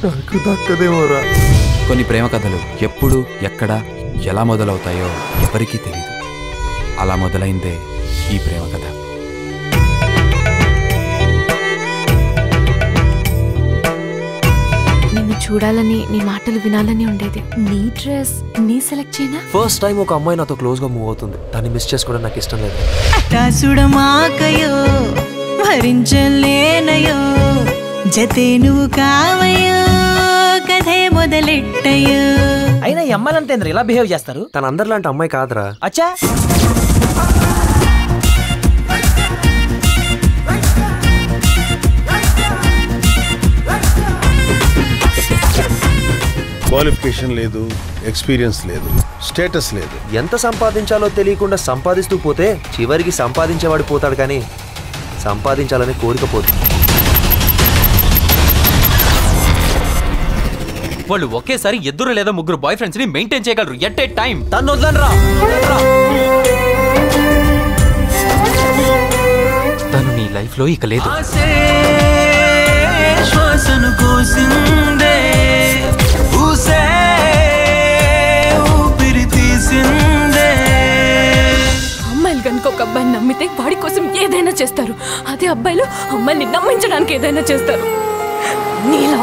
నాకు దక్కదేమోరా. కొన్ని ప్రేమ కథలు ఎప్పుడు ఎక్కడ ఎలా మొదలవుతాయో ఎవరికీ తెలియదు. అలా మొదలైందే ఈ ప్రేమ కథ. నిన్ను చూడాలని, నీ మాటలు వినాలని ఉండేది. నీ డ్రెస్ నీ సెలెక్ట్ చేయనా? ఫస్ట్ టైం ఒక అమ్మాయి నాతో క్లోజ్ గా మూవ్ అవుతుంది. దాన్ని మిస్ చేసుకోవడం నాకు ఇష్టం లేదు. చూడమాకయో భరించలేనయో జతే నువ్వు కావయో కథే మొదలెట్టయో. అయినా ఈ అమ్మాయిలంతా ఇలా బిహేవ్ చేస్తారు? తన అందరిలాంటి అమ్మాయి కాదురా. అచ్చా క్వాలిఫికేషన్ లేదు, ఎక్స్పీరియన్స్ లేదు, స్టేటస్ లేదు. ఎంత సంపాదించాలో తెలియకుండా సంపాదిస్తూ పోతే చివరికి సంపాదించేవాడు పోతాడు, కానీ సంపాదించాలని కోరిక పోతుంది. వాళ్ళు ఒకేసారి ఇద్దరు లేదా ముగ్గురు బాయ్ ఫ్రెండ్స్ ని మెయింటైన్ చేయగలరు ఎట్ ఏ టైం. తను వదలరా. తను నీ లైఫ్ లో ఇక లేదు. అమ్మాయిలు కనుక ఒక అబ్బాయిని నమ్మితే వాడి కోసం ఏదైనా చేస్తారు. అదే అబ్బాయిలు అమ్మాయిని నమ్మించడానికి ఏదైనా చేస్తారు. నీలా